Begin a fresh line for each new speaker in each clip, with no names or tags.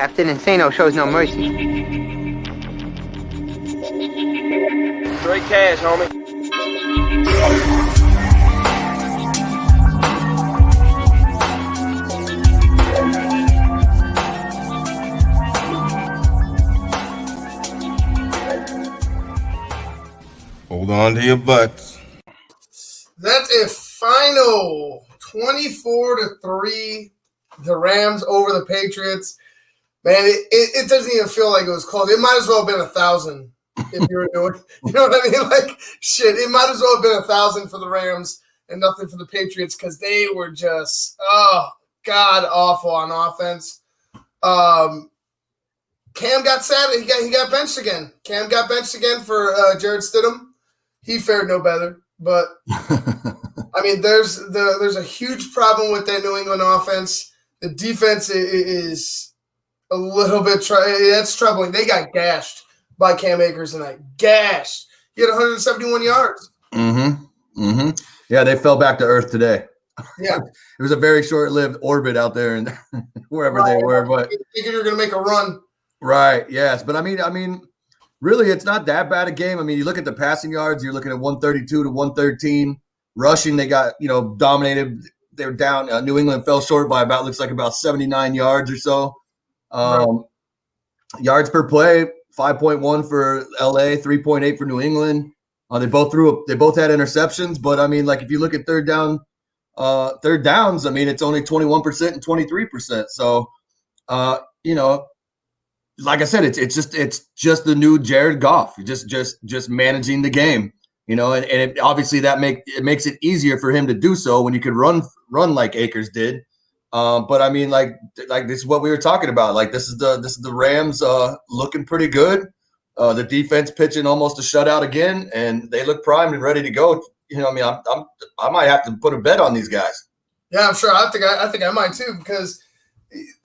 Captain Insano shows no mercy.
Straight cash, homie.
Hold on to your butts.
That's a final 24-3. The Rams over the Patriots. Man, it doesn't even feel like it was close. It might as well have been 1,000 if you were doing. You know what I mean? Like, shit, it might as well have been 1,000 for the Rams and nothing for the Patriots because they were just, god awful on offense. Cam got sad. He got benched again. Cam got benched again for Jared Stidham. He fared no better. But I mean, there's a huge problem with that New England offense. The defense is a little bit that's troubling. They got gashed by Cam Akers tonight. Gashed. He had 171 yards.
Yeah, they fell back to earth today.
Yeah.
It was a very short-lived orbit out there and wherever they were. But
thinking you're going to make a run.
Right, yes. But I mean, really, it's not that bad a game. I mean, you look at the passing yards, you're looking at 132 to 113. Rushing, they got, dominated. They were down. New England fell short by looks like about 79 yards or so.
Right.
Yards per play, 5.1 for LA, 3.8 for New England. They both had interceptions, but I mean, like if you look at third downs, I mean, it's only 21% and 23%. So, like I said, it's just the new Jared Goff, just managing the game. And it, obviously that makes it easier for him to do so when you could run like Akers did. But I mean, like this is what we were talking about. Like this is the Rams looking pretty good. The defense pitching almost a shutout again, and they look primed and ready to go. I mean, I might have to put a bet on these guys.
Yeah, I'm sure. I think I might too, because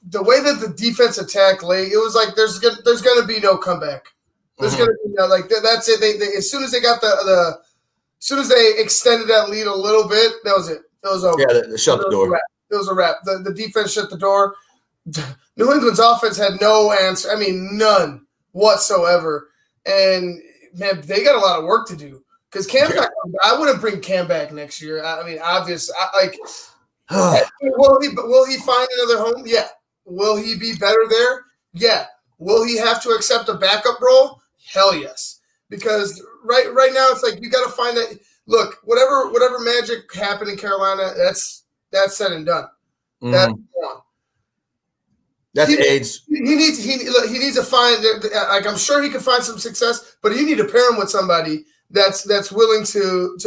the way that the defense attacked late, it was like there's going to be no comeback. There's going to be no, like that's it. They as soon as they got as soon as they extended that lead a little bit, that was it. It was over.
Yeah, they shut the door.
It was a wrap. The defense shut the door. New England's offense had no answer. I mean, none whatsoever. And man, they got a lot of work to do because Cam's not. I wouldn't bring Cam back next year. I mean, obvious. Will he find another home? Yeah. Will he be better there? Yeah. Will he have to accept a backup role? Hell yes. Because right now it's like you got to find that. Look, whatever magic happened in Carolina, that's said and done. That's gone.
That's age.
He needs to find, like, I'm sure he can find some success, but you need to pair him with somebody that's willing to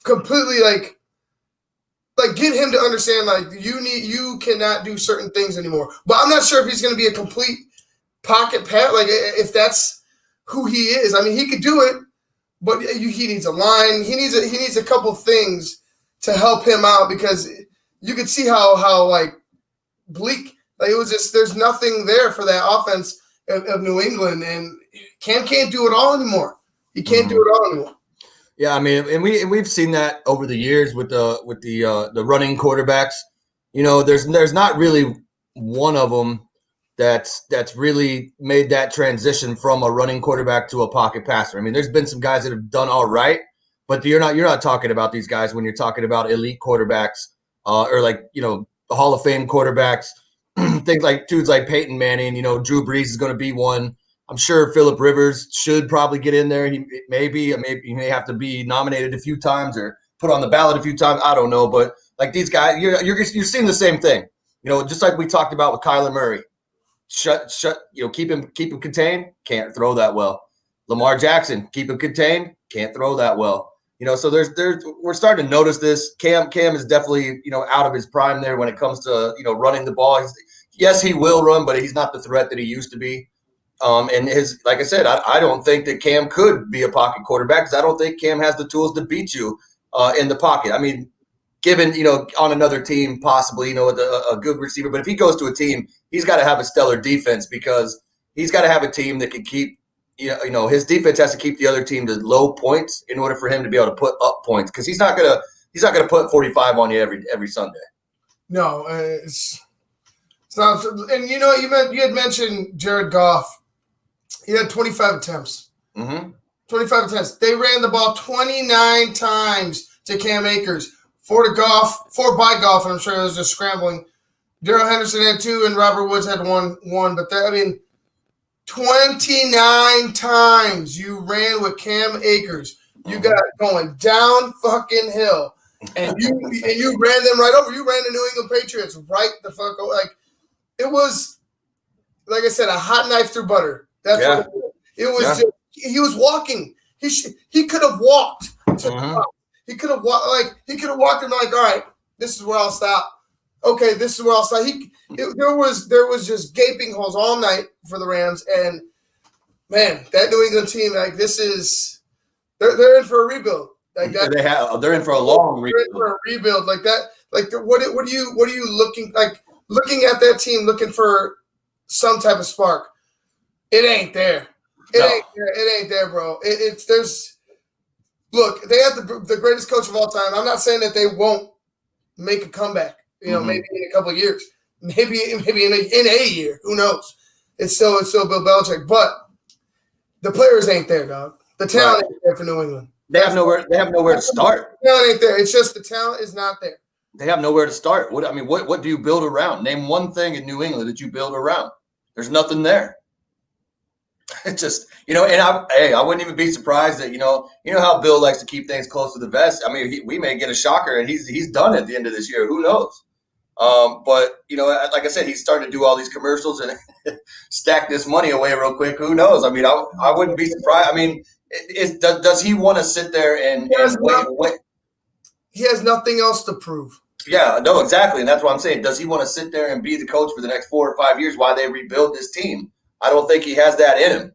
completely like get him to understand, like, you cannot do certain things anymore. But I'm not sure if he's going to be a complete pocket pat, like if that's who he is. I mean, he could do it, but he needs a line. He needs a couple things to help him out, because you could see how like bleak. Like it was just, there's nothing there for that offense of New England, and Cam can't do it all anymore. He can't do it all anymore.
Yeah, I mean, and we've seen that over the years with the running quarterbacks. There's not really one of them that's really made that transition from a running quarterback to a pocket passer. I mean, there's been some guys that have done all right, but you're not talking about these guys when you're talking about elite quarterbacks or like the Hall of Fame quarterbacks. Things like dudes like Peyton Manning, Drew Brees is going to be one. I'm sure Phillip Rivers should probably get in there. He may have to be nominated a few times or put on the ballot a few times. I don't know, but like these guys, you're seeing the same thing. Just like we talked about with Kyler Murray. Keep him contained. Can't throw that well. Lamar Jackson, keep him contained. Can't throw that well. So we're starting to notice this. Cam is definitely out of his prime there when it comes to running the ball. Yes, he will run, but he's not the threat that he used to be. And like I said, I don't think that Cam could be a pocket quarterback, because I don't think Cam has the tools to beat you in the pocket. I mean, given on another team possibly with a good receiver, but if he goes to a team, he's got to have a stellar defense, because he's got to have a team that can keep. His defense has to keep the other team to low points in order for him to be able to put up points, because he's not gonna put 45 on you every Sunday.
No, it's And you know, you had mentioned Jared Goff. He had 25 attempts. 25 attempts. They ran the ball 29 times to Cam Akers, 4 by Goff, and I'm sure it was just scrambling. Darrell Henderson had 2, and Robert Woods had one. But 29 times you ran with Cam Akers. You got going down fucking hill, and you ran them right over. You ran the New England Patriots right the fuck over. Like, it was, like I said, a hot knife through butter. That's what it was. Just, he was walking. He could have walked to the top. He could have walked and like, all right, this is where I'll stop. Okay, this is where I'll stop. There was just gaping holes all night for the Rams, and man, that New England team, like, this is they're in for a rebuild. Like that,
they're in for a long rebuild.
They're in for a rebuild like that. Like, what are you looking at that team, looking for some type of spark? It ain't there. It ain't there, bro. Look, they have the greatest coach of all time. I'm not saying that they won't make a comeback. You know, maybe in a couple of years, maybe in a year. Who knows? It's still Bill Belichick, but the players ain't there, dog. The talent ain't there for New England.
They have nowhere to start.
The talent ain't there. It's just the talent is not there.
They have nowhere to start. What do you build around? Name one thing in New England that you build around. There's nothing there. It's just, and I wouldn't even be surprised that, you know how Bill likes to keep things close to the vest. I mean, we may get a shocker, and he's done at the end of this year. Who knows? But like I said, he's starting to do all these commercials and stack this money away real quick. Who knows? I mean, I wouldn't be surprised. I mean, does he want to sit there and wait?
He has nothing else to prove.
Yeah, no, exactly. And that's what I'm saying. Does he want to sit there and be the coach for the next 4 or 5 years while they rebuild this team? I don't think he has that in him.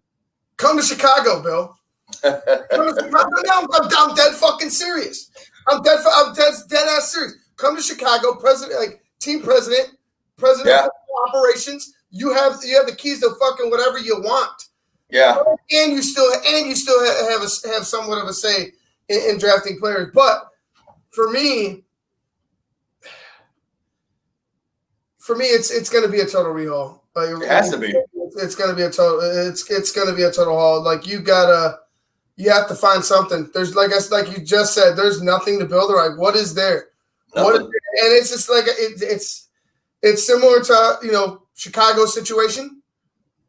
Come to Chicago, Bill. I'm dead fucking serious. I'm dead ass serious. Come to Chicago, team president of operations. You have the keys to fucking whatever you want.
Yeah.
And you still have somewhat of a say in drafting players. But for me, it's going to be a total rehaul. Like,
it has to be.
It's going to be a total. It's going to be a total haul. Like, you have to find something. There's like you just said. There's nothing to build around. What is there? And it's just like it's similar to Chicago's situation.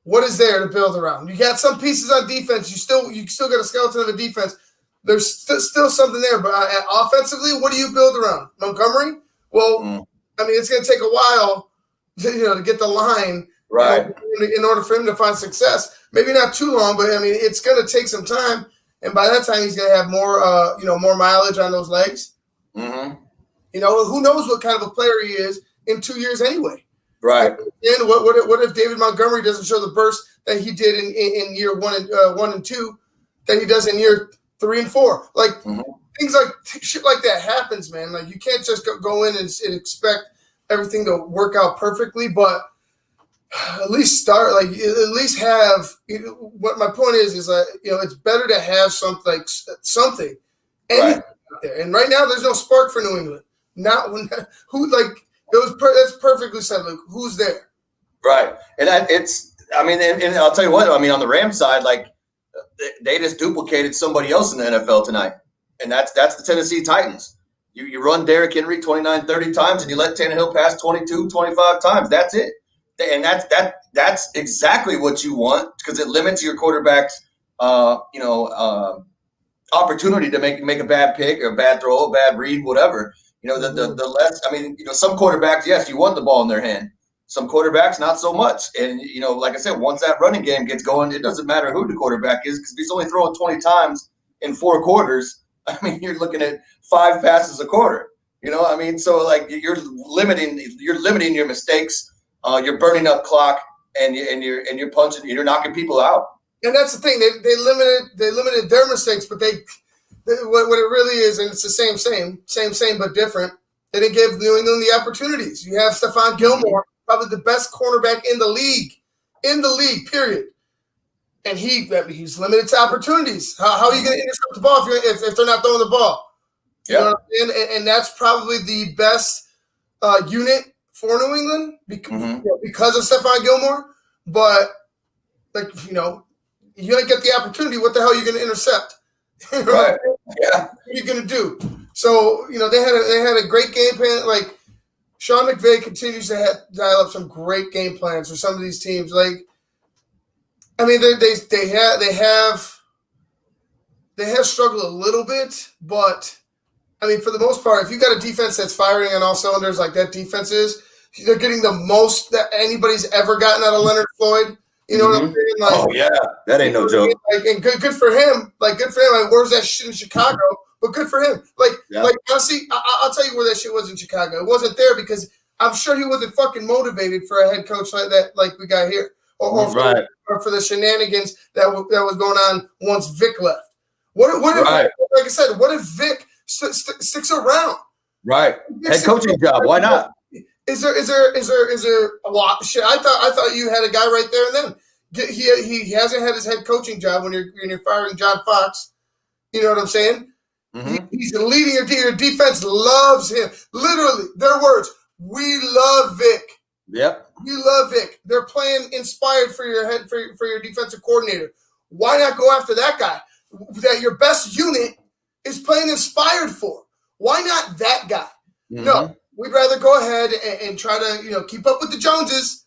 What is there to build around? You got some pieces on defense. You still got a skeleton of a defense. There's still something there, but offensively, what do you build around? Montgomery? Well, I mean, it's going to take a while, to get the line
right
in order for him to find success. Maybe not too long, but I mean, it's going to take some time. And by that time, he's going to have more, more mileage on those legs.
Mm-hmm.
Who knows what kind of a player he is in 2 years anyway.
Right.
And what if David Montgomery doesn't show the burst that he did in year 1 and 2 that he does in year 3 and 4? Like, things like shit like that happens, man. Like, you can't just go in and expect everything to work out perfectly, but at least start. Like, at least have. What my point is that it's better to have something. Anything out there. And right now, there's no spark for New England. Not when that's perfectly said. Like, who's there?
Right, and and I'll tell you what. I mean, on the Rams side, like, they just duplicated somebody else in the NFL tonight, and that's the Tennessee Titans. You run Derrick Henry 29, 30 times, and you let Tannehill pass 22, 25 times. That's it, and that's exactly what you want, because it limits your quarterback's opportunity to make a bad pick or a bad throw, a bad read, whatever. The less. I mean, some quarterbacks, yes, you want the ball in their hand. Some quarterbacks, not so much. And, like I said, once that running game gets going, it doesn't matter who the quarterback is, because if he's only throwing 20 times in 4 quarters, I mean, you're looking at 5 passes a quarter. I mean, so, like, you're limiting your mistakes. You're burning up clock, and you're punching. You're knocking people out.
And that's the thing. They limited their mistakes, but what it really is, and it's the same but different. They didn't give New England the opportunities. You have Stephon Gilmore, probably the best cornerback in the league, period. And he's limited to opportunities. How are you going to intercept the ball if they're not throwing the ball? You know what I mean? And that's probably the best unit for New England because of Stephon Gilmore, but you don't get the opportunity. What the hell are you going to intercept?
Right. Yeah.
What are you going to do? So they had a great game plan. Like Sean McVay continues to dial up some great game plans for some of these teams. Like, I mean, they have struggled a little bit, but I mean, for the most part, if you got a defense that's firing on all cylinders like that defense is, they're getting the most that anybody's ever gotten out of Leonard Floyd. You know what I'm saying? Like,
oh yeah, that ain't no joke.
Like, and good for him. Like, good for him. Like, where's that shit in Chicago? But good for him. Like honestly, I'll tell you where that shit was in Chicago. It wasn't there because I'm sure he wasn't fucking motivated for a head coach like that, like we got here, or for the shenanigans that was going on once Vic left. What if, like I said, what if Vic sticks around?
Right, head coaching job. Why not?
Is there a lot? Shit, I thought you had a guy right there and then. He hasn't had his head coaching job when you're firing John Fox. You know what I'm saying? Mm-hmm. He's leading your defense. Loves him. Literally, their words. We love Vic.
Yep.
We love Vic. They're playing inspired for your defensive coordinator. Why not go after that guy that your best unit is playing inspired for? Why not that guy? Mm-hmm. No, we'd rather go ahead and try to keep up with the Joneses.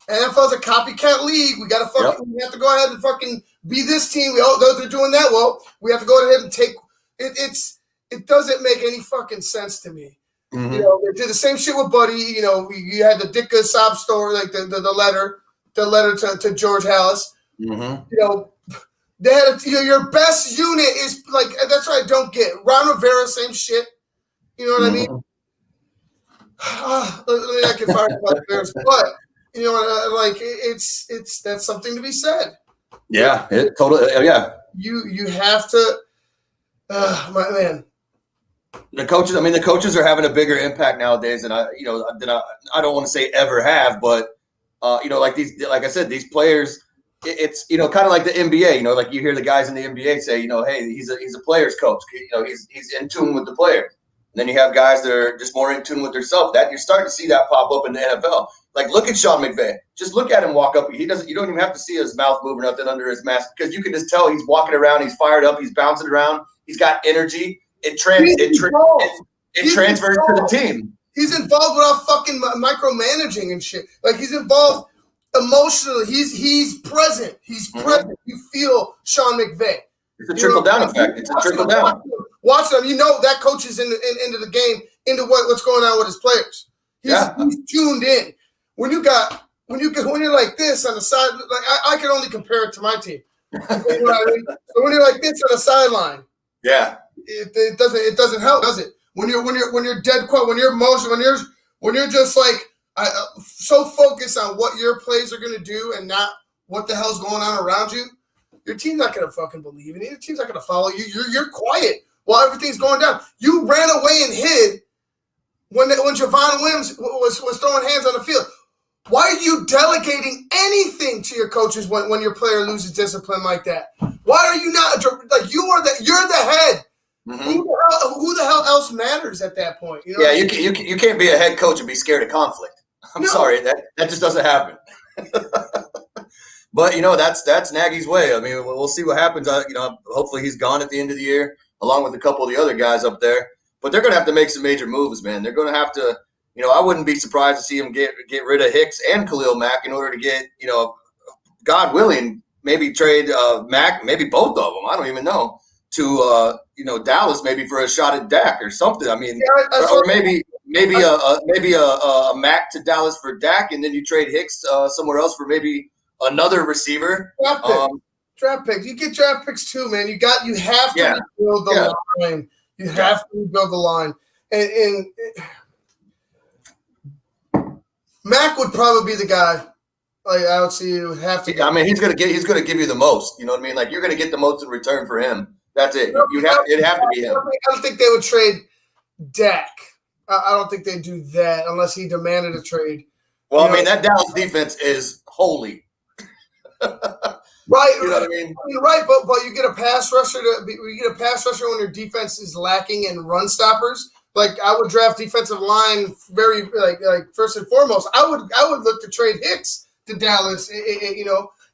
NFL's a copycat league. We got to we have to go ahead and fucking be this team. They're doing that well. We have to go ahead and take it. It doesn't make any fucking sense to me. Mm-hmm. They did the same shit with Buddy. You had the Ditka sob story, like the letter to George Hallis. Mm-hmm. They had your best unit is like that's what I don't get. Ron Rivera, same shit. You know what I mean? I can fire about the Bears, but like it's that's something to be said.
Yeah, it totally. Yeah,
you have to, my man.
The coaches are having a bigger impact nowadays than I don't want to say ever have, but like I said, these players. It's kind of like the NBA. Like you hear the guys in the NBA say, hey, he's a players coach. He's in tune with the players. And then you have guys that are just more in tune with themselves. That you're starting to see that pop up in the NFL. Like look at Sean McVay. Just look at him walk up. You don't even have to see his mouth move or nothing under his mask because you can just tell he's walking around. He's fired up. He's bouncing around. He's got energy. It transfers to the team.
He's involved without fucking micromanaging and shit. Like he's involved emotionally. He's present. He's present. You feel Sean McVay.
It's a trickle down effect. It's a trickle down.
Watch him. that coach is into the game, into what's going on with his players. He's tuned in. When you're like this on the side, like I can only compare it to my team. You know what I mean? So when you're like this on the sideline, it doesn't help, does it? When you're dead quiet, when you're emotional, when you're just like so focused on what your plays are going to do and not what the hell's going on around you, your team's not going to fucking believe in you. Your team's not going to follow you. You're quiet while everything's going down. You ran away and hid when Javon Wims was throwing hands on the field. Why are you delegating anything to your coaches when your player loses discipline like that? Why are you not like you're the head? Mm-hmm. Who the hell else matters at that point?
You can't be a head coach and be scared of conflict. I'm sorry, that just doesn't happen. But that's Nagy's way. I mean, we'll see what happens. Hopefully he's gone at the end of the year, along with a couple of the other guys up there. But they're going to have to make some major moves, man. They're going to have to. I wouldn't be surprised to see him get rid of Hicks and Khalil Mack in order to get, God willing, maybe trade Mack, maybe both of them. I don't even know to Dallas maybe for a shot at Dak or something. I mean, or maybe a Mack to Dallas for Dak, and then you trade Hicks somewhere else for maybe another receiver.
Draft picks. You get draft picks too, man. You have to rebuild the line. You have to rebuild the line, and Mac would probably be the guy. Like I would see you have to.
I mean, he's gonna give you the most. You know what I mean? Like you're gonna get the most in return for him. That's it. It'd have to be him.
I don't think they would trade Dak. I don't think they'd do that unless he demanded a trade.
Well, I mean, that Dallas defense is holy.
Right.
You know what I mean?
Right, but you get a pass rusher when your defense is lacking in run stoppers. like I would draft defensive line very like first and foremost. I would look to trade Hicks to Dallas.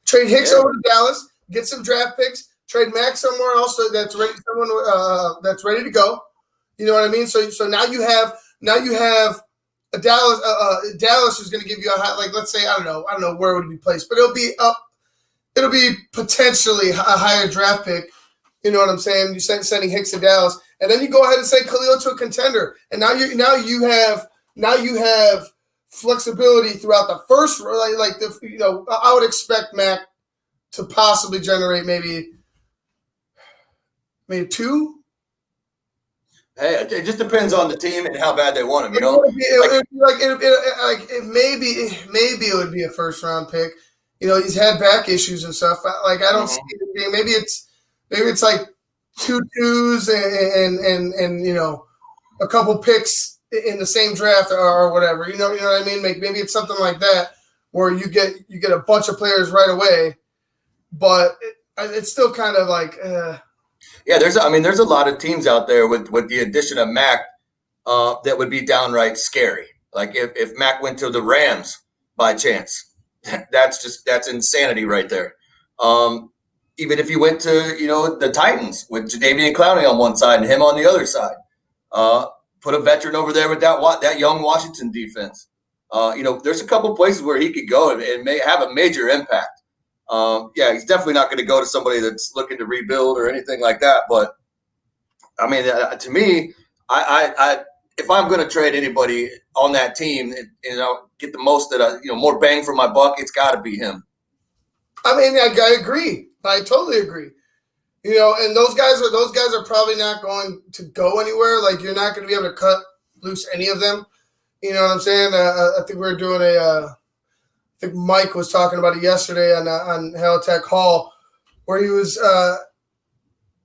Trade Hicks over to Dallas, get some draft picks, trade Max somewhere else that's ready, that's ready to go. You know what I mean? So now you have a Dallas. Dallas is going to give you a high, like, let's say I don't know where it would be placed, but it'll be up. It'll be potentially a higher draft pick. You know what I'm saying? You sending Hicks to Dallas, and then you go ahead and send Khalil to a contender, and now you have flexibility throughout the first. I would expect Mac to possibly generate maybe 2.
Hey, it just depends on the team and how bad they want him. Maybe it would be a first round pick. He's had back issues and stuff. Like I don't see it being. Maybe it's like 2 twos and a couple picks in the same draft or whatever. You know what I mean? Maybe it's something like that where you get a bunch of players right away, but it's still kind of like. Yeah, there's a lot of teams out there with the addition of Mac that would be downright scary. Like if Mac went to the Rams by chance, that's insanity right there. Even if you went to the Titans with Jadeveon Clowney on one side and him on the other side, put a veteran over there with that young Washington defense. There's a couple places where he could go and may have a major impact. He's definitely not going to go to somebody that's looking to rebuild or anything like that. But I mean, to me, I if I'm going to trade anybody on that team, get the most more bang for my buck, it's got to be him.
I mean, I agree. I totally agree. And those guys are probably not going to go anywhere. Like you're not going to be able to cut loose any of them. You know what I'm saying? I think we were doing I think Mike was talking about it yesterday on Hell-Tech Hall, where he was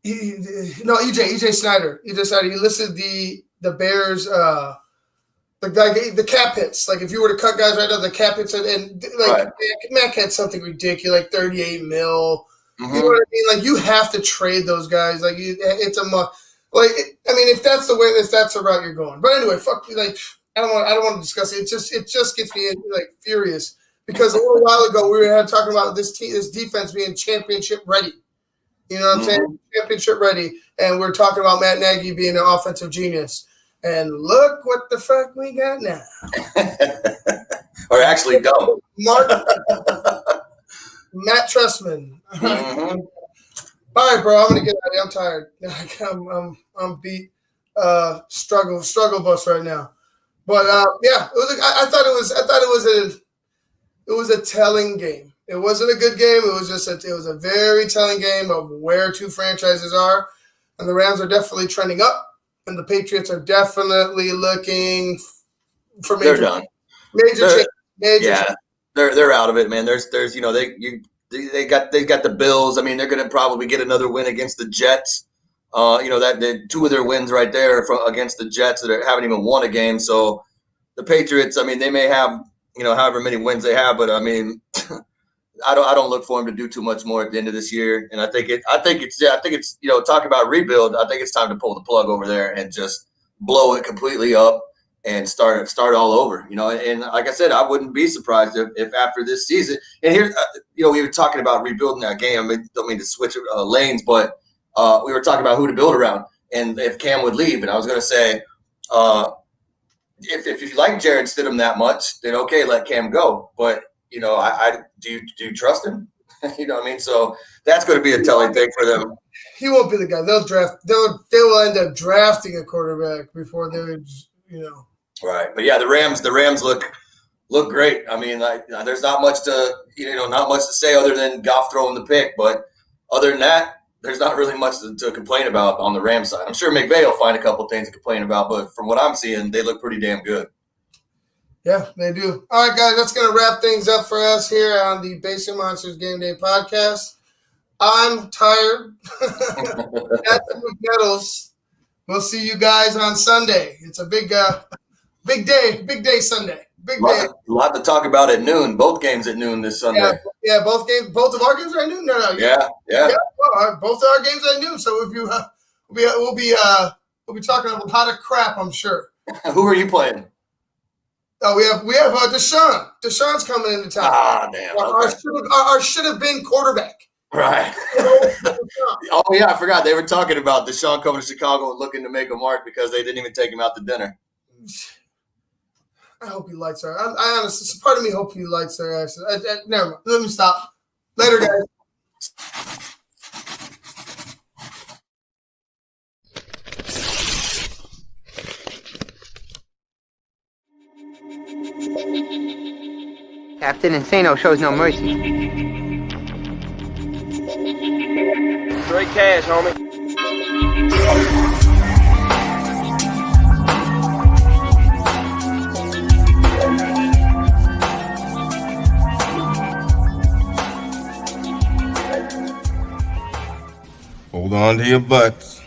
EJ Snyder. He listed the Bears the cap hits. Like if you were to cut guys right now, the cap hits and Mac had something ridiculous, like 38 mil. Mm-hmm. You know what I mean? Like you have to trade those guys. Like it's a if that's the way that's the route you're going. But anyway, fuck you. Like I don't want to discuss it. It just gets me like furious. Because a little while ago we were talking about this defense being championship ready. You know what I'm saying? Championship ready. And we're talking about Matt Nagy being an offensive genius. And look what the fuck we got now.
Or actually don't.
Matt Trustman. Mm-hmm. All right, bro. I'm gonna get out of here. I'm tired. I'm beat. Struggle bus right now. But I thought it was a telling game. It wasn't a good game. It was a very telling game of where two franchises are. And the Rams are definitely trending up. And the Patriots are definitely looking for major. They're done. Major change.
They're out of it, man. There's they got the Bills. I mean, they're going to probably get another win against the Jets. That 2 of their wins right there against the Jets that haven't even won a game. So the Patriots, I mean, they may have however many wins they have, but I mean, I don't look for them to do too much more at the end of this year. And I think it's talking about rebuild. I think it's time to pull the plug over there and just blow it completely up and start all over. And like I said, I wouldn't be surprised if after this season. And here, we were talking about rebuilding that game. I don't mean to switch lanes, but we were talking about who to build around and if Cam would leave. And I was going to say, if you like Jared Stidham that much, then okay, let Cam go. But do you trust him? You know what I mean? So that's going to be a telling thing for them.
He won't be the guy. They will end up drafting a quarterback before they would,
Right, but yeah, the Rams look great. I mean, there's not much to say other than Goff throwing the pick. But other than that, there's not really much to complain about on the Rams side. I'm sure McVay will find a couple things to complain about, but from what I'm seeing, they look pretty damn good.
Yeah, they do. All right, guys, that's going to wrap things up for us here on the Basic Monsters Game Day podcast. I'm tired. That's the medals. We'll see you guys on Sunday. It's a big day Sunday. Big day.
A lot to talk about at noon. Both games at noon this Sunday.
Yeah, both games. Both of our games are at noon. No.
Yeah.
Well, both of our games are at noon. So if you, we'll be We'll be talking a lot of crap, I'm sure.
Who are you playing?
Oh, we have Deshaun. Deshaun's coming into town.
Ah, damn. Okay.
Our should have been quarterback.
Right. Oh, yeah, I forgot. They were talking about Deshaun coming to Chicago and looking to make a mark because they didn't even take him out to dinner.
I hope he likes her. I honestly, part of me hope he likes her. Never mind. Let me stop. Later, guys.
Captain Insano shows no mercy.
Straight cash, homie.
Hold on to your butts.